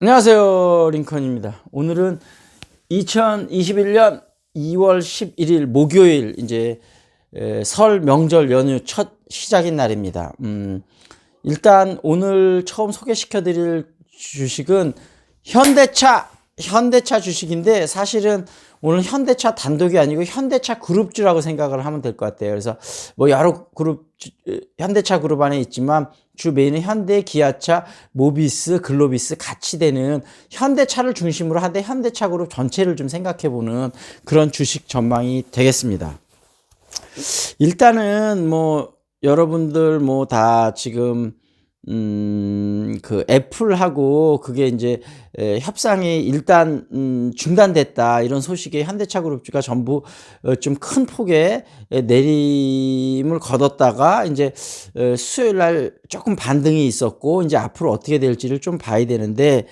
안녕하세요. 링컨입니다. 오늘은 2021년 2월 11일 목요일 이제 설 명절 연휴 첫 시작인 날입니다. 일단 오늘 처음 소개시켜 드릴 주식은 현대차 주식인데 사실은 오늘 현대차 단독이 아니고 현대차 그룹주라고 생각을 하면 될 것 같아요. 그래서 뭐 여러 현대차 그룹 안에 있지만 주 메인은 현대, 기아차, 모비스, 글로비스 같이 되는 현대차를 중심으로 하되 현대차 그룹 전체를 좀 생각해 보는 그런 주식 전망이 되겠습니다. 일단은 뭐 여러분들 뭐 다 지금 그 애플하고 그게 이제 협상이 일단 중단됐다 이런 소식에 현대차 그룹주가 전부 좀 큰 폭의 내림을 거뒀다가 이제 수요일 날 조금 반등이 있었고 이제 앞으로 어떻게 될지를 좀 봐야 되는데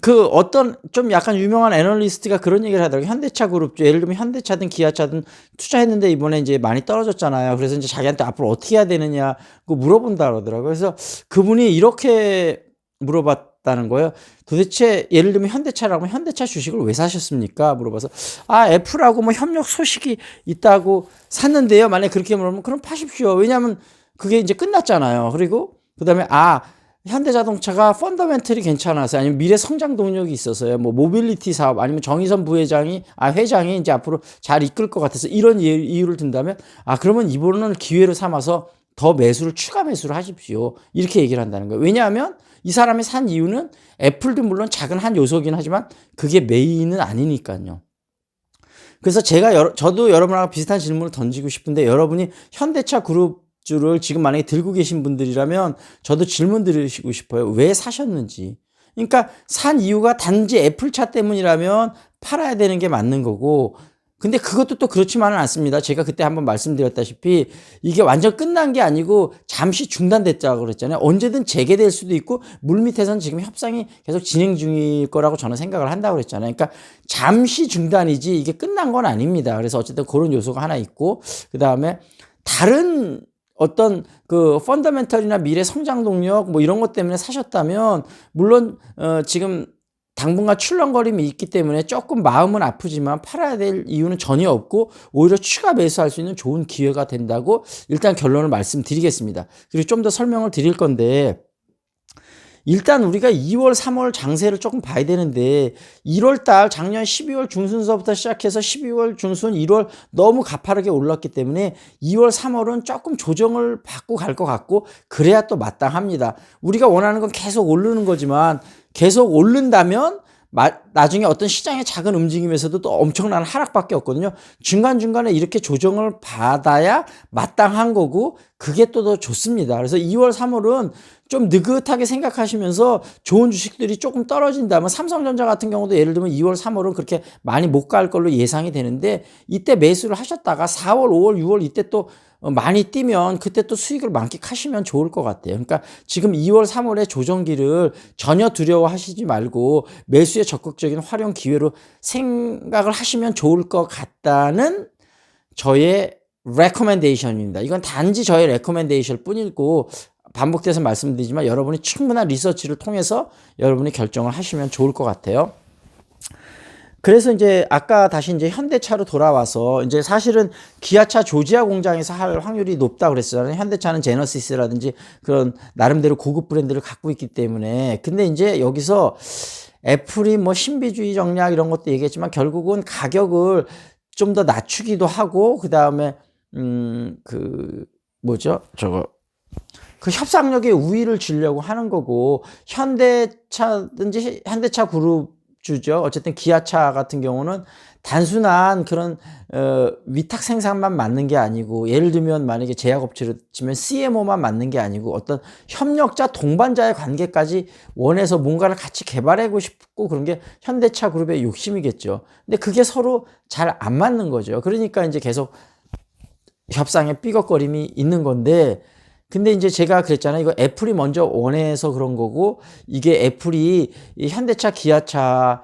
그 어떤 좀 약간 유명한 애널리스트가 그런 얘기를 하더라고요. 현대차 그룹주, 예를 들면 현대차든 기아차든 투자했는데 이번에 이제 많이 떨어졌잖아요. 그래서 이제 자기한테 앞으로 어떻게 해야 되느냐, 그 물어본다 그러더라고요. 그래서 그분이 이렇게 물어봤다는 거예요. 도대체 예를 들면 현대차라고 하면 현대차 주식을 왜 사셨습니까? 물어봐서 애플하고 뭐 협력 소식이 있다고 샀는데요. 만약에 그렇게 물으면 그럼 파십시오. 왜냐하면 그게 이제 끝났잖아요. 그리고 그다음에 현대자동차가 펀더멘털이 괜찮아서 아니면 미래 성장 동력이 있어서요. 뭐 모빌리티 사업 아니면 정의선 회장이 이제 앞으로 잘 이끌 것 같아서 이런 이유를 든다면 그러면 이번을 기회로 삼아서 더 추가 매수를 하십시오. 이렇게 얘기를 한다는 거예요. 왜냐하면 이 사람이 산 이유는 애플도 물론 작은 한 요소긴 하지만 그게 메인은 아니니까요. 그래서 저도 여러분하고 비슷한 질문을 던지고 싶은데 여러분이 현대차 그룹주를 지금 만약에 들고 계신 분들이라면 저도 질문 드리고 싶어요. 왜 사셨는지. 그러니까 산 이유가 단지 애플차 때문이라면 팔아야 되는 게 맞는 거고, 근데 그것도 또 그렇지만은 않습니다. 제가 그때 한번 말씀드렸다시피 이게 완전 끝난 게 아니고 잠시 중단됐다고 그랬잖아요. 언제든 재개될 수도 있고 물밑에서는 지금 협상이 계속 진행 중일 거라고 저는 생각을 한다고 그랬잖아요. 그러니까 잠시 중단이지 이게 끝난 건 아닙니다. 그래서 어쨌든 그런 요소가 하나 있고, 그 다음에 다른 어떤 그 펀더멘털이나 미래 성장 동력 뭐 이런 것 때문에 사셨다면 물론 지금 당분간 출렁거림이 있기 때문에 조금 마음은 아프지만 팔아야 될 이유는 전혀 없고 오히려 추가 매수할 수 있는 좋은 기회가 된다고 일단 결론을 말씀드리겠습니다. 그리고 좀 더 설명을 드릴 건데, 일단 우리가 2월, 3월 장세를 조금 봐야 되는데 1월 달 작년 12월 중순서부터 시작해서 12월 중순, 1월 너무 가파르게 올랐기 때문에 2월, 3월은 조금 조정을 받고 갈 것 같고 그래야 또 마땅합니다. 우리가 원하는 건 계속 오르는 거지만 계속 오른다면 나중에 어떤 시장의 작은 움직임에서도 또 엄청난 하락밖에 없거든요. 중간중간에 이렇게 조정을 받아야 마땅한 거고 그게 또 더 좋습니다. 그래서 2월, 3월은 좀 느긋하게 생각하시면서 좋은 주식들이 조금 떨어진다면 삼성전자 같은 경우도 예를 들면 2월, 3월은 그렇게 많이 못 갈 걸로 예상이 되는데 이때 매수를 하셨다가 4월, 5월, 6월 이때 또 많이 뛰면 그때 또 수익을 만끽하시면 좋을 것 같아요. 그러니까 지금 2월, 3월의 조정기를 전혀 두려워하시지 말고 매수의 적극적인 활용 기회로 생각을 하시면 좋을 것 같다는 저의 레코멘데이션입니다. 이건 단지 저의 레코멘데이션 뿐이고 반복돼서 말씀드리지만 여러분이 충분한 리서치를 통해서 여러분이 결정을 하시면 좋을 것 같아요. 그래서 이제 아까 다시 이제 현대차로 돌아와서 이제 사실은 기아차 조지아 공장에서 할 확률이 높다고 그랬어요. 현대차는 제너시스라든지 그런 나름대로 고급 브랜드를 갖고 있기 때문에. 근데 이제 여기서 애플이 뭐 신비주의 정략 이런 것도 얘기했지만 결국은 가격을 좀 더 낮추기도 하고 그다음에 그 뭐죠? 그 협상력의 우위를 주려고 하는 거고, 현대차 그룹주죠. 어쨌든 기아차 같은 경우는 단순한 그런 위탁 생산만 맞는 게 아니고, 예를 들면 만약에 제약업체로 치면 CMO만 맞는 게 아니고 어떤 협력자 동반자의 관계까지 원해서 뭔가를 같이 개발하고 싶고 그런 게 현대차 그룹의 욕심이겠죠. 근데 그게 서로 잘 안 맞는 거죠. 그러니까 이제 계속 협상에 삐걱거림이 있는 건데, 근데 이제 제가 그랬잖아요. 이거 애플이 먼저 원해서 그런 거고, 이게 애플이 이 현대차, 기아차의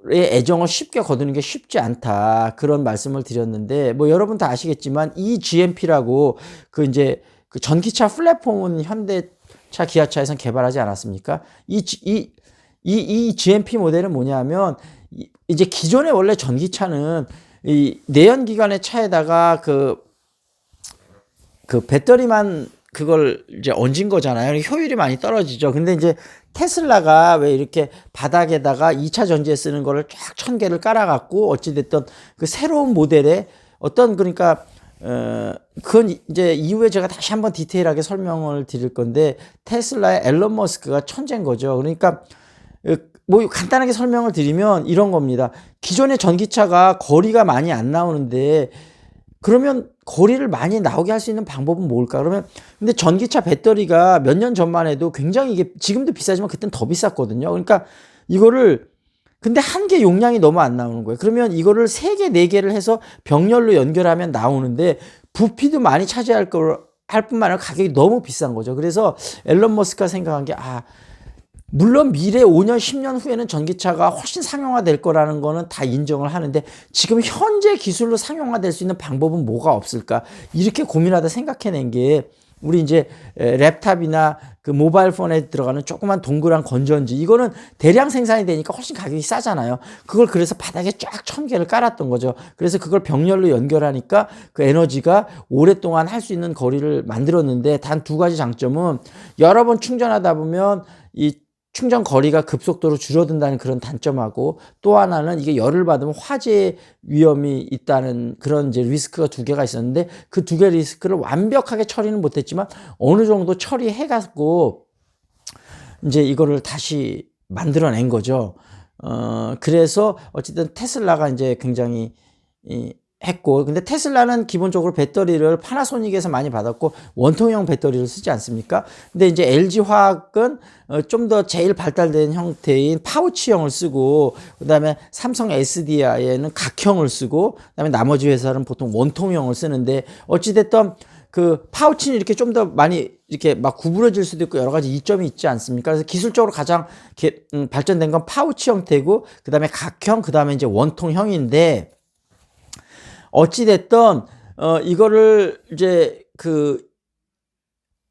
애정을 쉽게 거두는 게 쉽지 않다. 그런 말씀을 드렸는데, 뭐 여러분 다 아시겠지만, 이 GMP라고 그 이제 그 전기차 플랫폼은 현대 차 기아차에선 개발하지 않았습니까? 이 GMP 모델은 뭐냐면 이제 기존의 원래 전기차는 이 내연기관의 차에다가 그 배터리만 그걸 이제 얹은 거잖아요. 효율이 많이 떨어지죠. 근데 이제 테슬라가 왜 이렇게 바닥에다가 2차 전지에 쓰는 거를 쫙 1000개를 깔아갖고 어찌됐든 그 새로운 모델의 어떤 그러니까 그건 이제 이후에 제가 다시 한번 디테일하게 설명을 드릴 건데 테슬라의 앨런 머스크가 천재인 거죠. 그러니까 뭐 간단하게 설명을 드리면 이런 겁니다. 기존의 전기차가 거리가 많이 안 나오는데 그러면 거리를 많이 나오게 할 수 있는 방법은 뭘까? 그러면 근데 전기차 배터리가 몇 년 전만 해도 굉장히 이게 지금도 비싸지만 그때는 더 비쌌거든요. 그러니까 이거를 근데 한 개 용량이 너무 안 나오는 거예요. 그러면 이거를 3개, 4개를 해서 병렬로 연결하면 나오는데 부피도 많이 차지할 할 뿐만 아니라 가격이 너무 비싼 거죠. 그래서 앨런 머스크가 생각한 게 물론 미래 5년, 10년 후에는 전기차가 훨씬 상용화될 거라는 거는 다 인정을 하는데 지금 현재 기술로 상용화될 수 있는 방법은 뭐가 없을까? 이렇게 고민하다 생각해낸 게 우리 이제 랩탑이나 그 모바일 폰에 들어가는 조그만 동그란 건전지 이거는 대량 생산이 되니까 훨씬 가격이 싸잖아요. 그걸 그래서 바닥에 쫙 1000개를 깔았던 거죠. 그래서 그걸 병렬로 연결하니까 그 에너지가 오랫동안 할 수 있는 거리를 만들었는데 단 2가지 장점은 여러 번 충전하다 보면 이 충전 거리가 급속도로 줄어든다는 그런 단점하고 또 하나는 이게 열을 받으면 화재 위험이 있다는 그런 이제 리스크가 2개가 있었는데 그 2개 리스크를 완벽하게 처리는 못했지만 어느 정도 처리해갖고 이제 이거를 다시 만들어낸 거죠. 그래서 어쨌든 테슬라가 이제 굉장히 했고 근데 테슬라는 기본적으로 배터리를 파나소닉에서 많이 받았고 원통형 배터리를 쓰지 않습니까? 근데 이제 LG화학은 좀 더 제일 발달된 형태인 파우치형을 쓰고 그다음에 삼성 SDI에는 각형을 쓰고 그다음에 나머지 회사는 보통 원통형을 쓰는데 어찌됐든 그 파우치는 이렇게 좀 더 많이 이렇게 막 구부러질 수도 있고 여러 가지 이점이 있지 않습니까? 그래서 기술적으로 가장 발전된 건 파우치 형태고 그다음에 각형 그다음에 이제 원통형인데 어찌됐든 이거를 이제 그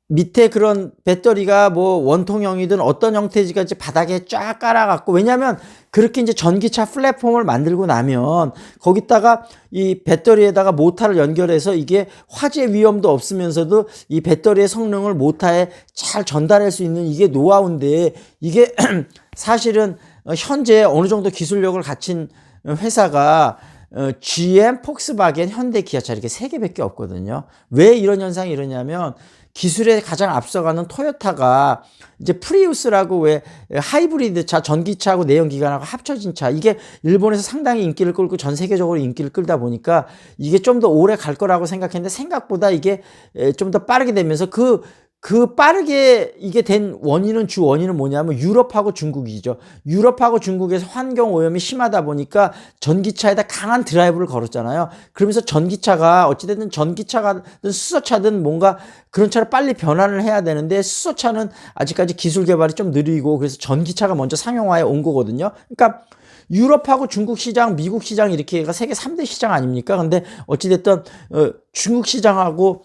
밑에 그런 배터리가 뭐 원통형이든 어떤 형태지가 이제 바닥에 쫙 깔아갖고 왜냐하면 그렇게 이제 전기차 플랫폼을 만들고 나면 거기다가 이 배터리에다가 모터를 연결해서 이게 화재 위험도 없으면서도 이 배터리의 성능을 모터에 잘 전달할 수 있는 이게 노하우인데 이게 사실은 현재 어느 정도 기술력을 갖춘 회사가 GM, 폭스바겐, 현대, 기아차 이렇게 3개밖에 없거든요. 왜 이런 현상이 이러냐면 기술에 가장 앞서가는 토요타가 이제 프리우스라고 왜 하이브리드 차, 전기차하고 내연기관하고 합쳐진 차 이게 일본에서 상당히 인기를 끌고 전 세계적으로 인기를 끌다 보니까 이게 좀 더 오래 갈 거라고 생각했는데 생각보다 이게 좀 더 빠르게 되면서 그 빠르게 이게 된 주 원인은 뭐냐면 유럽하고 중국이죠. 유럽하고 중국에서 환경 오염이 심하다 보니까 전기차에다 강한 드라이브를 걸었잖아요. 그러면서 전기차가 어찌됐든 전기차든 수소차든 뭔가 그런 차를 빨리 변환을 해야 되는데 수소차는 아직까지 기술 개발이 좀 느리고 그래서 전기차가 먼저 상용화에 온 거거든요. 그러니까 유럽하고 중국 시장, 미국 시장 이렇게가 세계 3대 시장 아닙니까? 근데 어찌됐든 중국 시장하고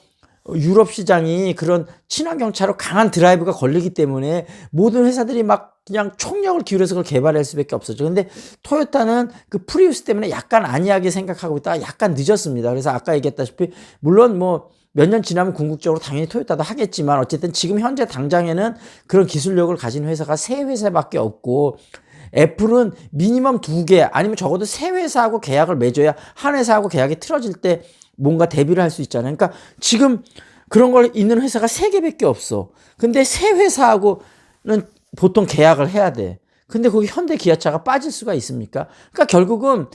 유럽 시장이 그런 친환경차로 강한 드라이브가 걸리기 때문에 모든 회사들이 막 그냥 총력을 기울여서 그걸 개발할 수밖에 없었죠. 근데 토요타는 그 프리우스 때문에 약간 안이하게 생각하고 있다가 약간 늦었습니다. 그래서 아까 얘기했다시피 물론 뭐 몇 년 지나면 궁극적으로 당연히 토요타도 하겠지만 어쨌든 지금 현재 당장에는 그런 기술력을 가진 회사가 3회사밖에 없고 애플은 미니멈 2개 아니면 적어도 3회사하고 계약을 맺어야 한 회사하고 계약이 틀어질 때 뭔가 대비를 할 수 있잖아요. 그러니까 지금 그런 걸 있는 회사가 3개밖에 없어. 근데 3회사하고는 보통 계약을 해야 돼. 근데 거기 현대 기아차가 빠질 수가 있습니까? 그러니까 결국은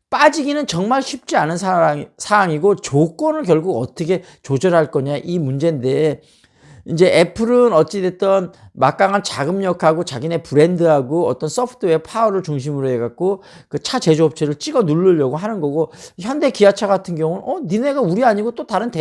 빠지기는 정말 쉽지 않은 상황이고 조건을 결국 어떻게 조절할 거냐 이 문제인데 이제 애플은 어찌됐든 막강한 자금력하고 자기네 브랜드하고 어떤 소프트웨어 파워를 중심으로 해갖고 그 차 제조업체를 찍어 누르려고 하는 거고 현대 기아차 같은 경우는 니네가 우리 아니고 또 다른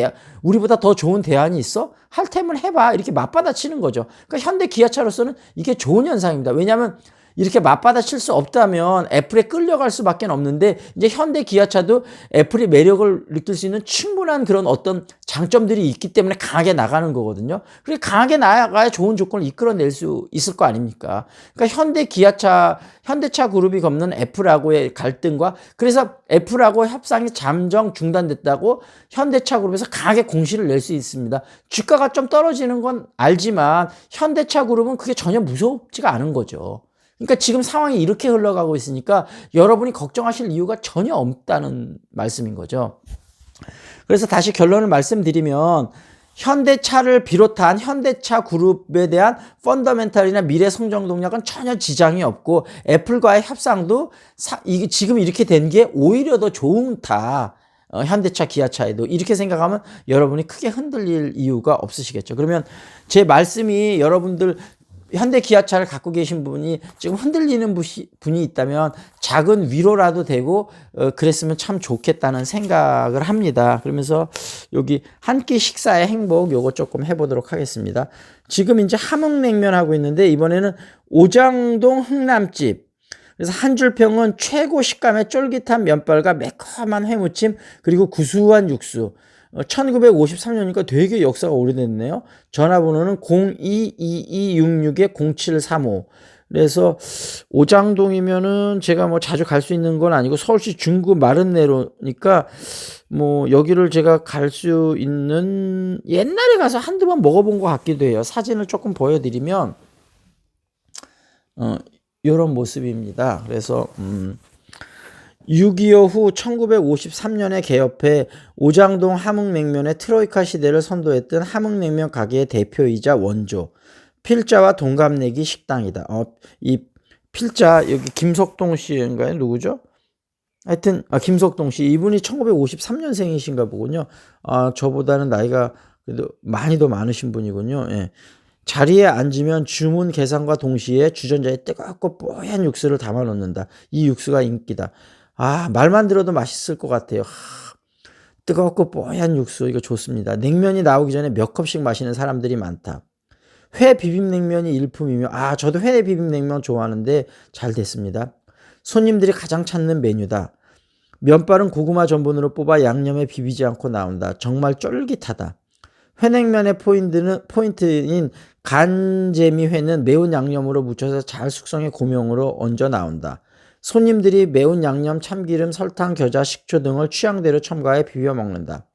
우리보다 더 좋은 대안이 있어? 할 테면 해봐 이렇게 맞받아치는 거죠. 그러니까 현대 기아차로서는 이게 좋은 현상입니다. 왜냐하면 이렇게 맞받아칠 수 없다면 애플에 끌려갈 수밖에 없는데 이제 현대 기아차도 애플의 매력을 느낄 수 있는 충분한 그런 어떤 장점들이 있기 때문에 강하게 나가는 거거든요. 그렇게 강하게 나가야 좋은 조건을 이끌어낼 수 있을 거 아닙니까? 그러니까 현대차 그룹이 겪는 애플하고의 갈등과 그래서 애플하고 협상이 잠정 중단됐다고 현대차 그룹에서 강하게 공시를 낼 수 있습니다. 주가가 좀 떨어지는 건 알지만 현대차 그룹은 그게 전혀 무섭지가 않은 거죠. 그러니까 지금 상황이 이렇게 흘러가고 있으니까 여러분이 걱정하실 이유가 전혀 없다는 말씀인 거죠. 그래서 다시 결론을 말씀드리면 현대차를 비롯한 현대차 그룹에 대한 펀더멘탈이나 미래 성장 동력은 전혀 지장이 없고 애플과의 협상도 지금 이렇게 된 게 오히려 더 좋다. 현대차, 기아차에도 이렇게 생각하면 여러분이 크게 흔들릴 이유가 없으시겠죠. 그러면 제 말씀이 여러분들 현대 기아차를 갖고 계신 분이 지금 흔들리는 분이 있다면 작은 위로라도 되고 그랬으면 참 좋겠다는 생각을 합니다. 그러면서 여기 한 끼 식사의 행복 요거 조금 해보도록 하겠습니다. 지금 이제 함흥냉면 하고 있는데 이번에는 오장동 흥남집. 그래서 한 줄 평은 최고 식감의 쫄깃한 면발과 매콤한 회무침 그리고 구수한 육수. 1953년이니까 되게 역사가 오래됐네요. 전화번호는 022266-0735. 그래서 오장동이면은 제가 뭐 자주 갈 수 있는 건 아니고 서울시 중구 마른내로니까 뭐 여기를 제가 갈 수 있는 옛날에 가서 한두 번 먹어본 것 같기도 해요. 사진을 조금 보여드리면 이런 모습입니다. 그래서 6.25 후 1953년에 개업해 오장동 함흥냉면의 트로이카 시대를 선도했던 함흥냉면 가게의 대표이자 원조. 필자와 동갑내기 식당이다. 이 필자 여기 김석동 씨인가요? 누구죠? 하여튼 김석동 씨 이분이 1953년생이신가 보군요. 저보다는 나이가 그래도 많이 더 많으신 분이군요. 예. 자리에 앉으면 주문 계산과 동시에 주전자에 뜨겁고 뽀얀 육수를 담아 놓는다. 이 육수가 인기다. 말만 들어도 맛있을 것 같아요. 뜨겁고 뽀얀 육수 이거 좋습니다. 냉면이 나오기 전에 몇 컵씩 마시는 사람들이 많다. 회 비빔냉면이 일품이며 저도 회 비빔냉면 좋아하는데 잘 됐습니다. 손님들이 가장 찾는 메뉴다. 면발은 고구마 전분으로 뽑아 양념에 비비지 않고 나온다. 정말 쫄깃하다. 회냉면의 포인트인 간재미회는 매운 양념으로 묻혀서 잘 숙성해 고명으로 얹어 나온다. 손님들이 매운 양념, 참기름, 설탕, 겨자, 식초 등을 취향대로 첨가해 비벼 먹는다.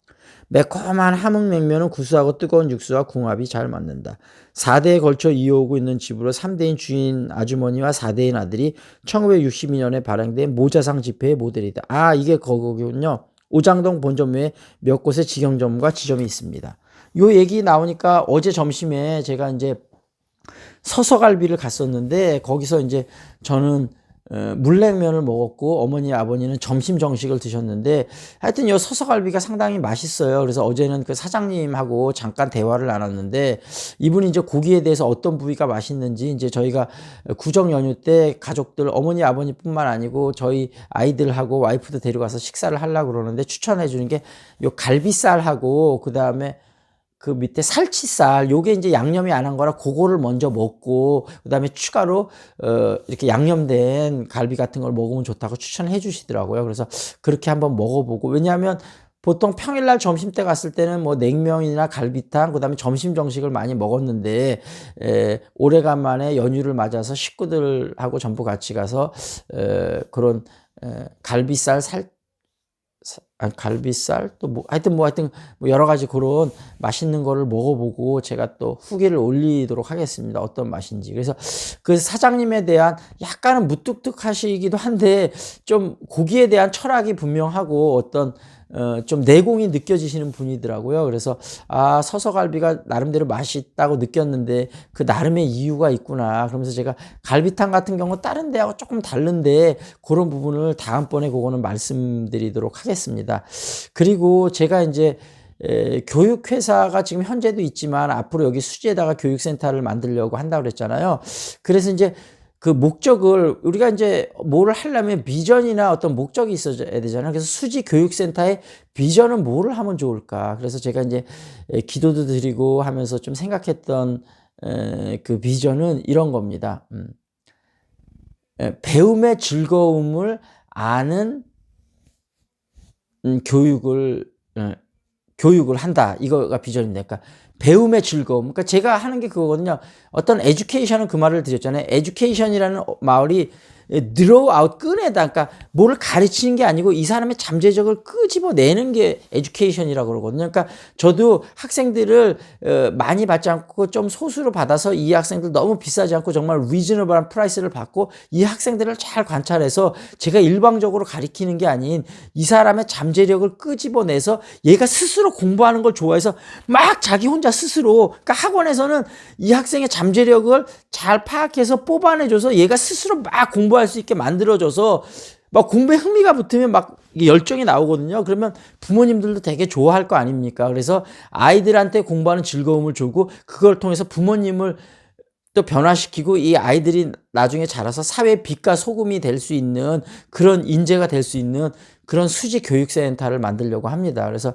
매콤한 함흥냉면은 구수하고 뜨거운 육수와 궁합이 잘 맞는다. 4대에 걸쳐 이어오고 있는 집으로 3대인 주인 아주머니와 4대인 아들이 1962년에 발행된 모자상 집회의 모델이다. 이게 그거군요. 오장동 본점에 몇 곳의 직영 점과 지점이 있습니다. 요 얘기 나오니까 어제 점심에 제가 이제 서서갈비를 갔었는데 거기서 이제 저는 물냉면을 먹었고 어머니 아버님은 점심 정식을 드셨는데 하여튼 이 서서갈비가 상당히 맛있어요. 그래서 어제는 그 사장님하고 잠깐 대화를 나눴는데 이분이 이제 고기에 대해서 어떤 부위가 맛있는지 이제 저희가 구정 연휴 때 가족들 어머니 아버님뿐만 아니고 저희 아이들하고 와이프도 데려가서 식사를 하려고 그러는데 추천해 주는 게 요 갈비살하고 그다음에 그 밑에 살치살 요게 이제 양념이 안 한 거라 그거를 먼저 먹고 그다음에 추가로 이렇게 양념된 갈비 같은 걸 먹으면 좋다고 추천해 주시더라고요. 그래서 그렇게 한번 먹어보고 왜냐하면 보통 평일날 점심 때 갔을 때는 뭐 냉면이나 갈비탕 그다음에 점심 정식을 많이 먹었는데 오래간만에 연휴를 맞아서 식구들하고 전부 같이 가서 그런 갈비살 갈비살 또 뭐 하여튼 여러 가지 그런 맛있는 거를 먹어보고 제가 또 후기를 올리도록 하겠습니다. 어떤 맛인지. 그래서 그 사장님에 대한 약간은 무뚝뚝하시기도 한데 좀 고기에 대한 철학이 분명하고 어떤 좀 내공이 느껴지시는 분이더라고요. 그래서 서서갈비가 나름대로 맛있다고 느꼈는데 그 나름의 이유가 있구나. 그러면서 제가 갈비탕 같은 경우 다른 데하고 조금 다른데 그런 부분을 다음번에 그거는 말씀드리도록 하겠습니다. 그리고 제가 이제 교육회사가 지금 현재도 있지만 앞으로 여기 수지에다가 교육센터를 만들려고 한다고 그랬잖아요. 그래서 이제 그 목적을 우리가 이제 뭐를 하려면 비전이나 어떤 목적이 있어야 되잖아요. 그래서 수지 교육센터의 비전은 뭐를 하면 좋을까? 그래서 제가 이제 기도도 드리고 하면서 좀 생각했던 그 비전은 이런 겁니다. 배움의 즐거움을 아는 교육을 한다. 이거가 비전입니다. 그러니까 배움의 즐거움. 그러니까 제가 하는 게 그거거든요. 어떤 에듀케이션은 그 말을 드렸잖아요. 에듀케이션이라는 말이 draw out, 꺼내다. 그러니까 뭐를 가르치는 게 아니고 이 사람의 잠재력을 끄집어내는 게 에듀케이션이라고 그러거든요. 그러니까 저도 학생들을 많이 받지 않고 좀 소수로 받아서 이 학생들 너무 비싸지 않고 정말 리즈너블한 프라이스를 받고 이 학생들을 잘 관찰해서 제가 일방적으로 가르치는 게 아닌 이 사람의 잠재력을 끄집어내서 얘가 스스로 공부하는 걸 좋아해서 막 자기 혼자 스스로, 그러니까 학원에서는 이 학생의 잠재력을 잘 파악해서 뽑아내줘서 얘가 스스로 막 공부할 수 있게 만들어줘서 막 공부에 흥미가 붙으면 막 열정이 나오거든요. 그러면 부모님들도 되게 좋아할 거 아닙니까? 그래서 아이들한테 공부하는 즐거움을 주고 그걸 통해서 부모님을 또 변화시키고 이 아이들이 나중에 자라서 사회의 빛과 소금이 될 수 있는 그런 인재가 될 수 있는 그런 수지 교육센터를 만들려고 합니다. 그래서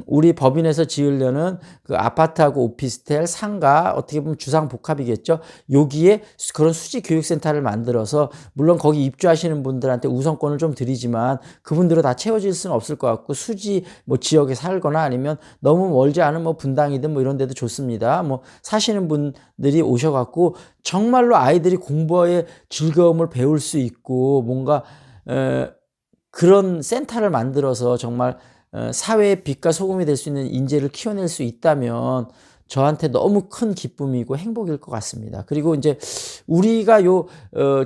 우리 법인에서 지으려는 그 아파트하고 오피스텔, 상가, 어떻게 보면 주상복합이겠죠. 여기에 그런 수지 교육센터를 만들어서 물론 거기 입주하시는 분들한테 우선권을 좀 드리지만 그분들은 다 채워질 수는 없을 것 같고 수지 뭐 지역에 살거나 아니면 너무 멀지 않은 뭐 분당이든 뭐 이런 데도 좋습니다. 뭐 사시는 분들이 오셔갖고 정말로 아이들이 공부의 즐거움을 배울 수 있고 뭔가 그런 센터를 만들어서 정말 사회의 빛과 소금이 될 수 있는 인재를 키워낼 수 있다면 저한테 너무 큰 기쁨이고 행복일 것 같습니다. 그리고 이제 우리가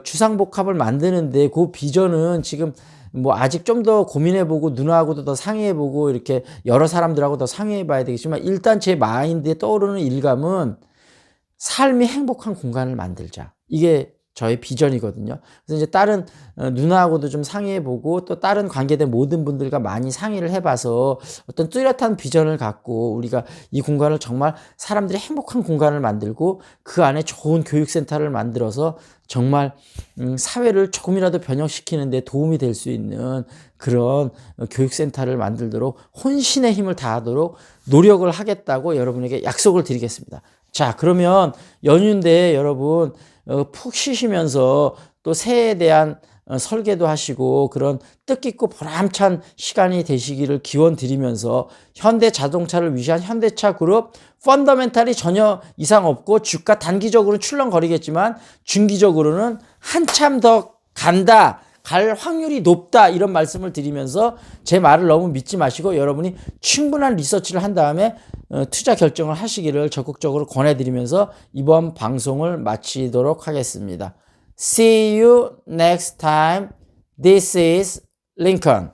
주상복합을 만드는데 그 비전은 지금 뭐 아직 좀 더 고민해보고 누나하고도 더 상의해보고 이렇게 여러 사람들하고 더 상의해봐야 되겠지만 일단 제 마인드에 떠오르는 일감은 삶이 행복한 공간을 만들자. 이게 저의 비전이거든요. 그래서 이제 다른 누나하고도 좀 상의해보고 또 다른 관계된 모든 분들과 많이 상의를 해봐서 어떤 뚜렷한 비전을 갖고 우리가 이 공간을 정말 사람들이 행복한 공간을 만들고 그 안에 좋은 교육센터를 만들어서 정말 사회를 조금이라도 변형시키는 데 도움이 될 수 있는 그런 교육센터를 만들도록 혼신의 힘을 다하도록 노력을 하겠다고 여러분에게 약속을 드리겠습니다. 자, 그러면 연휴인데 여러분 푹 쉬시면서 또 새해에 대한 설계도 하시고 그런 뜻깊고 보람찬 시간이 되시기를 기원 드리면서 현대자동차를 위시한 현대차 그룹 펀더멘탈이 전혀 이상 없고 주가 단기적으로는 출렁거리겠지만 중기적으로는 한참 더 갈 확률이 높다 이런 말씀을 드리면서 제 말을 너무 믿지 마시고 여러분이 충분한 리서치를 한 다음에 투자 결정을 하시기를 적극적으로 권해드리면서 이번 방송을 마치도록 하겠습니다. See you next time. This is Lincoln.